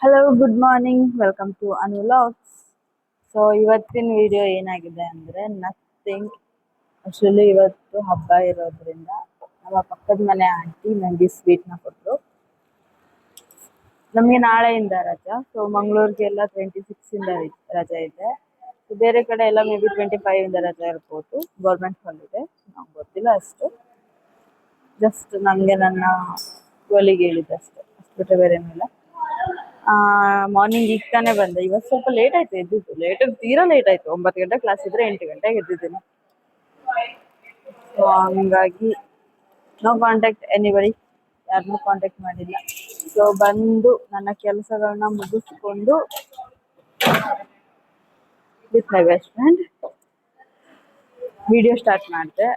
Hello good morning welcome to Anu logs. So ಇವತ್ತಿನ video ಏನಾಗಿದೆ ಅಂದರೆ ನಥಿಂಗ್. ಆ್ಯಕ್ಚುಲಿ ಇವತ್ತು ಹಬ್ಬ ಇರೋದ್ರಿಂದ ನಮ್ಮ ಪಕ್ಕದ ಮನೆ ಆಂಟಿ ನನಗೆ ಸ್ವೀಟ್ನ ಕೊಟ್ಟರು. ನಮಗೆ ನಾಳೆಯಿಂದ ರಜಾ. ಸೊ ಮಂಗಳೂರಿಗೆಲ್ಲ 26ಇಂದ ರಜೆ ಇದೆ. ಸೊ ಬೇರೆ ಕಡೆ ಎಲ್ಲ ಮೇ ಬಿ 25ಇಂದ ರಜೆ ಇರ್ಬೋದು. ಗೌರ್ಮೆಂಟ್ ಹಾಲಿಡೆ ನಂಗೆ ಗೊತ್ತಿಲ್ಲ ಅಷ್ಟು. ಜಸ್ಟ್ ನನಗೆ ನನ್ನ ಒಲಿಗೆ ಹೇಳಿದ್ದೆ ಅಷ್ಟೇ, ಅಷ್ಟು ಬಿಟ್ಟರೆ ಬೇರೆ ಏನಿಲ್ಲ. ಮಾರ್ನಿಂಗ್ ಈಗ ತಾನೇ ಬಂದೆ. ಇವತ್ತು ಸ್ವಲ್ಪ ಲೇಟ್ ಆಯ್ತು ಎದ್ದಿದ್ದು. ತೀರಾ ಲೇಟ್ ಆಯ್ತು. 9 ಗಂಟೆ ಕ್ಲಾಸ್ ಇದ್ರೆ 8 ಗಂಟೆಗೆ ಎದ್ದಿದ್ದೀನಿ. ಸೊ ಹಂಗಾಗಿ ನೋ ಕಾಂಟ್ಯಾಕ್ಟ್ ಎನಿಬಡಿ, ಯಾರನ್ನೂ ಕಾಂಟ್ಯಾಕ್ಟ್ ಮಾಡಿಲ್ಲ. ಸೊ ಬಂದು ನನ್ನ ಕೆಲಸಗಳನ್ನ ಮುಗಿಸ್ಕೊಂಡು with my best friend video start ಮಾಡಿದೆ.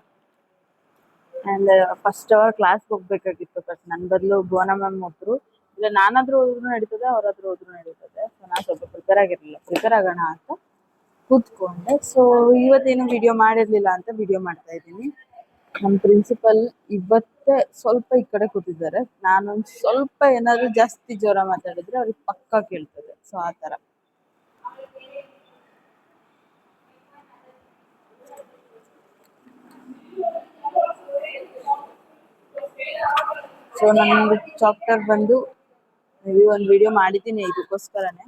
ಆ್ಯಂಡ್ ಫಸ್ಟ್ ಅವರ್ ಕ್ಲಾಸ್ಗೆ ಹೋಗ್ಬೇಕಾಗಿತ್ತು, ಬಟ್ ನನ್ನ ಬದಲು ಭುವನ ಮ್ಯಾಮ್ ಹೋದ್ರು. ಇಲ್ಲ ನಾನಾದ್ರೂ ಹೋದ್ರೂ ನಡೀತದೆ, ಅವರಾದ್ರೂ ಹೋದ್ರೂ ನಡೀತದೆ. ಸೊ ನಾನು ಸ್ವಲ್ಪ ಪ್ರಿಪೇರ್ ಆಗೋಣ ಅಂತ ಕೂತ್ಕೊಂಡೆ. ಸೊ ಇವತ್ತೇನು ವಿಡಿಯೋ ಮಾಡಿರಲಿಲ್ಲ ಅಂತ ವಿಡಿಯೋ ಮಾಡ್ತಾ ಇದ್ದೀನಿ. ನಮ್ಮ ಪ್ರಿನ್ಸಿಪಲ್ ಇವತ್ತೇ ಸ್ವಲ್ಪ ಈ ಕಡೆ ಕೂತಿದ್ದಾರೆ. ನಾನೊಂದು ಸ್ವಲ್ಪ ಏನಾದರೂ ಜಾಸ್ತಿ ಜೋರ ಮಾತಾಡಿದ್ರೆ ಅವ್ರಿಗೆ ಪಕ್ಕ ಕೇಳ್ತದೆ. ಸೊ ಆ ಥರ. ಸೊ ನನ್ನೊಂದು ಚಾಪ್ಟರ್ ಬಂದು ಮೇ ಬಿ ಒಂದು ವಿಡಿಯೋ ಮಾಡಿದ್ದೀನಿ ಇದಕ್ಕೋಸ್ಕರನೇ.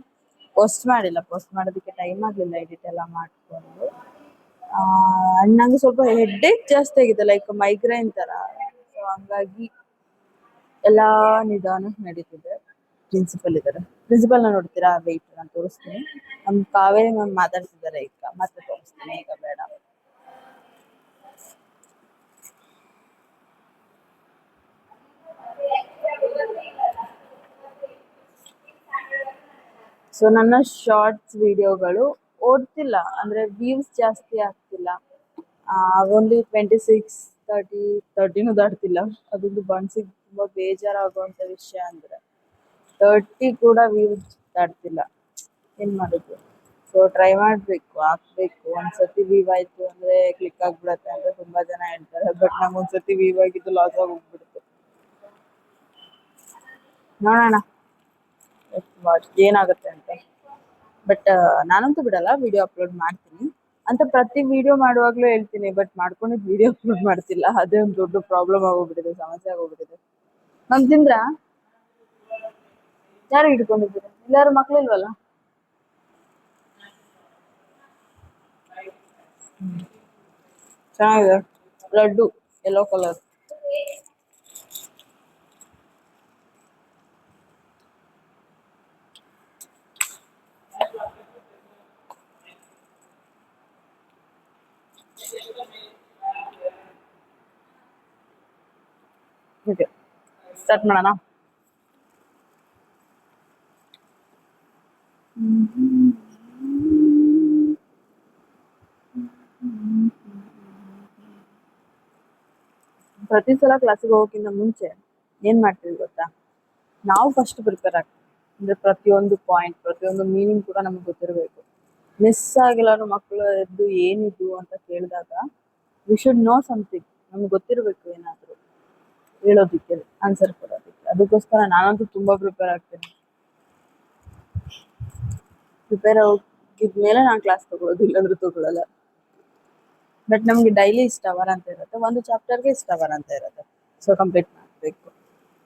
ಪೋಸ್ಟ್ ಮಾಡಿಲ್ಲ, ಪೋಸ್ಟ್ ಮಾಡೋದಕ್ಕೆ ಟೈಮ್ ಆಗಲಿಲ್ಲ ಎಡಿಟ್ ಎಲ್ಲ ಮಾಡಿಕೊಂಡು. ನಂಗೆ ಸ್ವಲ್ಪ ಹೆಡ್ಡೇಕ್ ಜಾಸ್ತಿ ಆಗಿದೆ, ಲೈಕ್ ಮೈಗ್ರೇನ್ ಥರ. ಸೊ ಹಂಗಾಗಿ ಎಲ್ಲ ನಿಧಾನ ನಡೀತಿದೆ. ಪ್ರಿನ್ಸಿಪಲ್ ಇದ್ದಾರೆ, ಪ್ರಿನ್ಸಿಪಲ್ನ ನೋಡ್ತೀರಾ? ವೆಯ್ಟ್, ನಾನು ತೋರಿಸ್ತೀನಿ. ನಮ್ಮ ಕಾವೇರಿ ಮ್ಯಾಮ್ ಮಾತಾಡ್ತಿದ್ದಾರೆ ಈಗ, ಮತ್ತೆ ತೋರಿಸ್ತೀನಿ. ಈಗ ಬೇಡ. ಸೊ ನನ್ನ ಶಾರ್ಟ್ಸ್ ವಿಡಿಯೋಗಳು ಓಡ್ತಿಲ್ಲ, ಅಂದರೆ ವ್ಯೂಸ್ ಜಾಸ್ತಿ ಆಗ್ತಿಲ್ಲ. ಓನ್ಲಿ 26, 30 ದಾಟ್ತಿಲ್ಲ. ಅದೊಂದು ಮನ್ಸಿಗೆ ತುಂಬ ಬೇಜಾರಾಗುವಂಥ ವಿಷಯ. ಅಂದರೆ 30 ಕೂಡ ವ್ಯೂಸ್ ದಾಟ್ತಿಲ್ಲ. ಏನು ಮಾಡೋದು? ಸೊ ಟ್ರೈ ಮಾಡಬೇಕು, ಹಾಕ್ಬೇಕು. ಒಂದ್ಸತಿ ವೀವ್ ಆಯಿತು ಅಂದರೆ ಕ್ಲಿಕ್ ಆಗಿಬಿಡತ್ತೆ ಅಂತ ತುಂಬ ಜನ ಹೇಳ್ತಾರೆ. ಬಟ್ ನಂಗೆ ಒಂದ್ಸತಿ ವೀವ್ ಆಗಿದ್ದು ಲಾಸ್ ಆಗಿ ಹೋಗ್ಬಿಡುತ್ತೆ. ನೋಡೋಣ ಏನಾಗುತ್ತೆ ಅಂತ. ಬಟ್ ನಾನಂತೂ ಬಿಡಲ್ಲ, ವಿಡಿಯೋ ಅಪ್ಲೋಡ್ ಮಾಡ್ತೀನಿ ಅಂತ ಪ್ರತಿ ವಿಡಿಯೋ ಮಾಡುವಾಗಲೂ ಹೇಳ್ತೀನಿ. ಬಟ್ ಮಾಡ್ಕೊಂಡಿದ್ದು ವಿಡಿಯೋ ಅಪ್ಲೋಡ್ ಮಾಡ್ತಿಲ್ಲ. ಅದೇ ಒಂದು ದೊಡ್ಡ ಪ್ರಾಬ್ಲಮ್ ಆಗೋಗ್ಬಿಟ್ಟಿದೆ, ಸಮಸ್ಯೆ ಆಗೋಗ್ಬಿಟ್ಟಿದೆ. ನಾನು ತಿಂದ್ರಾ? ಯಾರು ಹಿಡ್ಕೊಂಡಿದ್ದೀರಾ? ಎಲ್ಲಾರು ಮಕ್ಳಿಲ್ವಲ್ಲ? ಚೆನ್ನಾಗಿದೆ laddu, yellow colour. Okay, start ಮಾಡೋಣ. ಪ್ರತಿ ಸಲ ಕ್ಲಾಸಿಗೆ ಹೋಗೋಕ್ಕಿಂತ ಮುಂಚೆ ಏನು ಮಾಡ್ತೀವಿ ಗೊತ್ತಾ? ನಾವು ಫಸ್ಟ್ ಪ್ರಿಪೇರ್ ಆಗ್ತೀವಿ. ಅಂದರೆ ಪ್ರತಿಯೊಂದು ಪಾಯಿಂಟ್, ಪ್ರತಿಯೊಂದು ಮೀನಿಂಗ್ ಕೂಡ ನಮ್ಗೆ ಗೊತ್ತಿರಬೇಕು. ಮಿಸ್ ಆಗಿಲ್ಲಾರು ಮಕ್ಕಳು ಎದ್ದು ಏನಿದು ಅಂತ ಕೇಳಿದಾಗ ವಿ ಶುಡ್ ನೋ ಸಮಥಿಂಗ್. ನಮ್ಗೆ ಗೊತ್ತಿರಬೇಕು ಏನಾದರೂ ಹೇಳೋದಕ್ಕೆ, ಆನ್ಸರ್ ಕೊಡೋದಕ್ಕೆ. ಅದಕ್ಕೋಸ್ಕರ ನಾನಂತೂ ತುಂಬ ಪ್ರಿಪೇರ್ ಆಗ್ತೀನಿ. ಪ್ರಿಪೇರ್ ಆಗಿದ್ಮೇಲೆ ನಾನು ಕ್ಲಾಸ್ ತಗೊಳ್ಳೋದು, ಇಲ್ಲಾಂದ್ರೆ ತಗೊಳ್ಳಲ್ಲ. ಬಟ್ ನಮಗೆ ಡೈಲಿ ಇಷ್ಟ ಅವರ್ ಅಂತ ಇರುತ್ತೆ, ಒಂದು ಚಾಪ್ಟರ್ಗೆ ಇಷ್ಟ ಅವರ್ ಅಂತ ಇರುತ್ತೆ. ಸೊ ಕಂಪ್ಲೀಟ್ ಮಾಡಬೇಕು.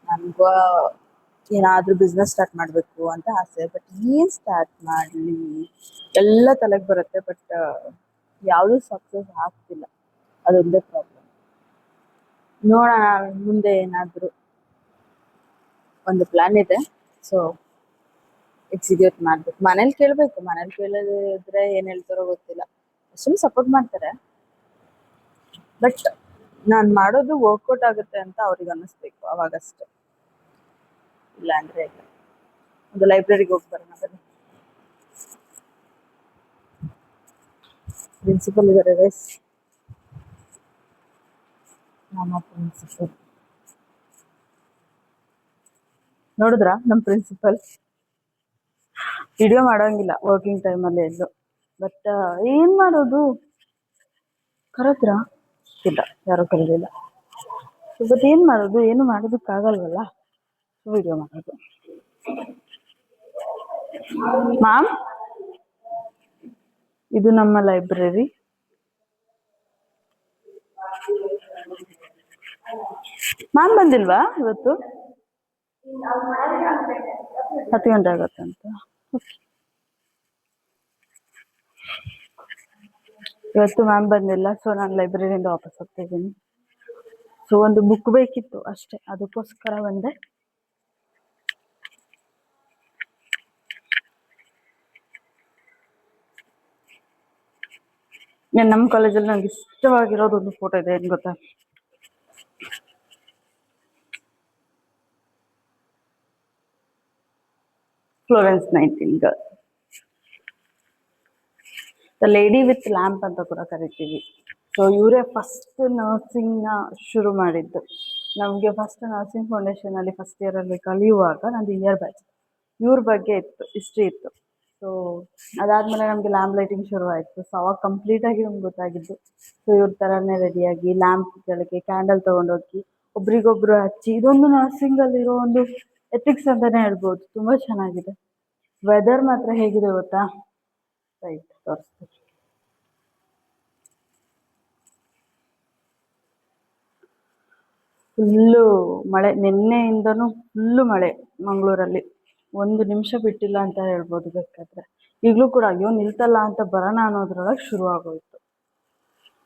ನನಗೂ ಏನಾದರೂ ಬಿಸ್ನೆಸ್ ಸ್ಟಾರ್ಟ್ ಮಾಡಬೇಕು ಅಂತ ಆಸೆ. ಬಟ್ ಏನು ಸ್ಟಾರ್ಟ್ ಮಾಡಲಿ ಎಲ್ಲ ತಲೆಗೆ ಬರುತ್ತೆ. ಬಟ್ ಯಾವುದೂ ಸಕ್ಸಸ್ ಆಗ್ತಿಲ್ಲ, ಅದೊಂದೇ ಪ್ರಾಬ್ಲಮ್. ನೋಡೋಣ ಮುಂದೆ ಏನಾದರೂ ಒಂದು ಪ್ಲ್ಯಾನ್ ಇದೆ. ಸೊ ಎಕ್ಸಿಕ್ಯೂಟ್ ಮಾಡಬೇಕು. ಮನೇಲಿ ಕೇಳಬೇಕು. ಮನೇಲಿ ಕೇಳಿದ್ರೆ ಏನು ಹೇಳ್ತಾರೋ ಗೊತ್ತಿಲ್ಲ. ಅಷ್ಟೊಂದು ಸಪೋರ್ಟ್ ಮಾಡ್ತಾರೆ, ಬಟ್ ನಾನು ಮಾಡೋದು ವರ್ಕೌಟ್ ಆಗುತ್ತೆ ಅಂತ ಅವ್ರಿಗೆ ಅನ್ನಿಸ್ಬೇಕು, ಅವಾಗಷ್ಟೇ. ಇಲ್ಲ ಅಂದರೆ ಇಲ್ಲ. ಒಂದು ಲೈಬ್ರರಿಗೆ ಹೋಗಿ ಬರೋಣ ಬನ್ನಿ. ಪ್ರಿನ್ಸಿಪಲ್ ಇದ್ದಾರೆ ಗೈಸ್, ನಮ್ಮ ಪ್ರಿನ್ಸಿಪಲ್. ನೋಡಿದ್ರಾ ನಮ್ಮ ಪ್ರಿನ್ಸಿಪಲ್? ವಿಡಿಯೋ ಮಾಡೋಂಗಿಲ್ಲ ವರ್ಕಿಂಗ್ ಟೈಮಲ್ಲಿ ಎಲ್ಲು. ಬಟ್ ಏನು ಮಾಡೋದು? ಕರೆದ್ರಾ? ಇಲ್ಲ, ಯಾರೂ ಕರೆದಿಲ್ಲ. ಬಟ್ ಏನು ಮಾಡೋದು? ಏನು ಮಾಡೋದಕ್ಕಾಗಲ್ವಲ್ಲ, ವಿಡಿಯೋ ಮಾಡೋದು. ಮ್ಯಾಮ್, ಇದು ನಮ್ಮ ಲೈಬ್ರರಿ. ಮ್ಯಾಮ್ ಬಂದಿಲ್ವಾ ಇವತ್ತು? 10 ಗಂಟೆ ಆಗತ್ತಂತ. ಇವತ್ತು ಮ್ಯಾಮ್ ಬಂದಿಲ್ಲ, ಸೊ ನಾನು ಲೈಬ್ರರಿಯಿಂದ ವಾಪಸ್ ಹೋಗ್ತಾ ಇದ್ದೀನಿ. ಸೊ ಒಂದು ಬುಕ್ ಬೇಕಿತ್ತು ಅಷ್ಟೇ, ಅದಕ್ಕೋಸ್ಕರ ಬಂದೆ. ನಮ್ಮ ಕಾಲೇಜಲ್ಲಿ ನಂಗೆ ಇಷ್ಟವಾಗಿರೋದು ಒಂದು ಫೋಟೋ ಇದೆ, ಏನ್ ಗೊತ್ತಾ? Florence Nightingale, the lady with lamp ಅಂತ ಕೂಡ ಕರಿತೀವಿ. ಸೊ ಇವರೇ ಫಸ್ಟ್ ನರ್ಸಿಂಗ್ನ ಶುರು ಮಾಡಿದ್ದು. ನಮಗೆ ಫಸ್ಟ್ ನರ್ಸಿಂಗ್ ಫೌಂಡೇಶನ್ ಅಲ್ಲಿ ಫಸ್ಟ್ ಇಯರ್ ಅಲ್ಲಿ ಕಲಿಯುವಾಗ ನಂದು ಇಯರ್ ಬ್ಯಾಚ್ ಇವ್ರ ಬಗ್ಗೆ ಇತ್ತು, ಹಿಸ್ಟ್ರಿ ಇತ್ತು. ಸೊ ಅದಾದ್ಮೇಲೆ ನಮ್ಗೆ ಲ್ಯಾಂಪ್ ಲೈಟಿಂಗ್ ಶುರು ಆಯ್ತು. ಸೊ ಅವಾಗ ಕಂಪ್ಲೀಟ್ ಆಗಿ ನಮ್ಗೆ ಗೊತ್ತಾಗಿದ್ದು, ಸೊ ಇವ್ರ ತರಾನೇ ರೆಡಿಯಾಗಿ ಲ್ಯಾಂಪ್ ಕೆಳಗೆ ಕ್ಯಾಂಡಲ್ ತಗೊಂಡೋಗಿ ಒಬ್ರಿಗೊಬ್ರು ಹಚ್ಚಿ, ಇದೊಂದು ನರ್ಸಿಂಗ್ ಅಲ್ಲಿ ಇರೋ ಒಂದು ಎಥಿಕ್ಸ್ ಅಂತಾನೆ ಹೇಳ್ಬೋದು. ತುಂಬಾ ಚೆನ್ನಾಗಿದೆ. ವೆದರ್ ಮಾತ್ರ ಹೇಗಿದೆ ಗೊತ್ತಾ? ರೈಟ್, ತೋರಿಸ್ತೀನಿ. ಫುಲ್ಲು ಮಳೆ, ನಿನ್ನೆಯಿಂದನೂ ಫುಲ್ಲು ಮಳೆ ಮಂಗಳೂರಲ್ಲಿ. ಒಂದು ನಿಮಿಷ ಬಿಟ್ಟಿಲ್ಲ ಅಂತ ಹೇಳ್ಬೋದು ಬೇಕಾದ್ರೆ. ಈಗಲೂ ಕೂಡ ಅಯ್ಯೋ ನಿಲ್ತಲ್ಲ ಅಂತ ಬರೋಣ ಅನ್ನೋದ್ರೊಳಗೆ ಶುರು ಆಗೋಯ್ತು,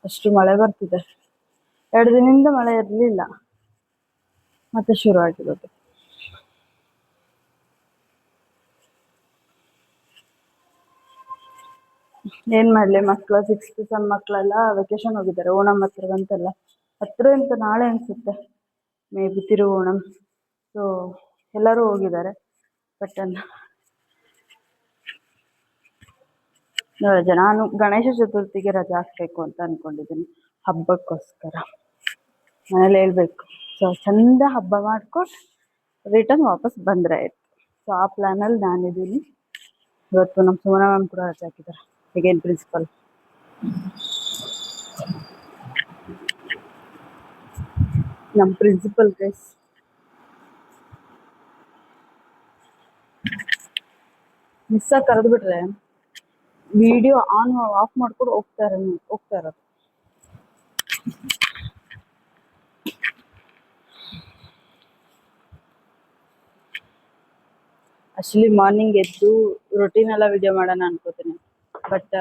ಅಷ್ಟು ಮಳೆ ಬರ್ತಿದೆ. 2 ದಿನದಿಂದ ಮಳೆ ಇರಲಿಲ್ಲ, ಮತ್ತೆ ಶುರು ಆಗಿರೋದು. ಏನ್ ಮಾಡ್ಲಿ, ಮಕ್ಕಳು 6th ಸೆಮ್ ಮಕ್ಕಳೆಲ್ಲ ವೆಕೇಶನ್ ಹೋಗಿದ್ದಾರೆ. ಓಣಂ ಹತ್ರ ಬಂತಲ್ಲ, ಹತ್ರ ಅಂತ ನಾಳೆ ಅನ್ಸುತ್ತೆ ಮೇ ಬಿ ತಿರುವೋಣಂ. ಸೊ ಎಲ್ಲರೂ ಹೋಗಿದ್ದಾರೆ. ಬಟ್ ನಾನು ಗಣೇಶ ಚತುರ್ಥಿಗೆ ರಜಾ ಹಾಕ್ಬೇಕು ಅಂತ ಅನ್ಕೊಂಡಿದ್ದೀನಿ, ಹಬ್ಬಕ್ಕೋಸ್ಕರ. ಮನೇಲಿ ಹೇಳ್ಬೇಕು. ಸೊ ಚಂದ ಹಬ್ಬ ಮಾಡ್ಕೊಂಡು ರಿಟರ್ನ್ ವಾಪಸ್ ಬಂದ್ರೆ ಆಯ್ತು. ಸೊ ಆ ಪ್ಲಾನಲ್ಲಿ ನಾನಿದ್ದೀನಿ. ಇವತ್ತು ನಮ್ಮ ಸುಮನಾ ಮ್ಯಾಮ್ ಕೂಡ ರಜೆ ಹಾಕಿದ್ದಾರೆ, ಅಗೇನ್ ಪ್ರಿನ್ಸಿಪಲ್. ನಮ್ಮ ಪ್ರಿನ್ಸಿಪಲ್ ಗೈಸ್, ಮಿಸ್ ಆಗಿ ಕರೆದು ಬಿಟ್ರೆ ವಿಡಿಯೋ ಆನ್ ಆಫ್ ಮಾಡ್ಕೊಂಡು ಹೋಗ್ತಾ ಇರೋದು. ಆಕ್ಚುಲಿ ಮಾರ್ನಿಂಗ್ ಎದ್ದು ರೊಟೀನ್ ಎಲ್ಲ ವಿಡಿಯೋ ಮಾಡೋಣ ಅನ್ಕೋತೀನಿ, ಬಟ್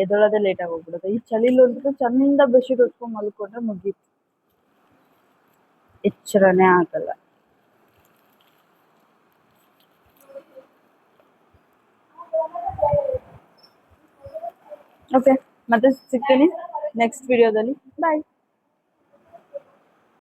ಎದ್ದೊಳೋದೇ ಲೇಟ್ ಆಗಿ ಹೋಗ್ಬಿಡುತ್ತೆ. ಈ ಚಳಿಲಂತೂ ಚಂದ ಬೆಡ್ಶೀಟ್ ಹೊತ್ಕೊಂಡು ಮಲ್ಕೊಂಡ್ರೆ ಮುಗೀತು, ಎಚ್ಚರನೇ ಆಗಲ್ಲ. ಓಕೆ, ಮತ್ತೆ ಸಿಗ್ತೀನಿ ನೆಕ್ಸ್ಟ್ ವಿಡಿಯೋದಲ್ಲಿ. ಬಾಯ್.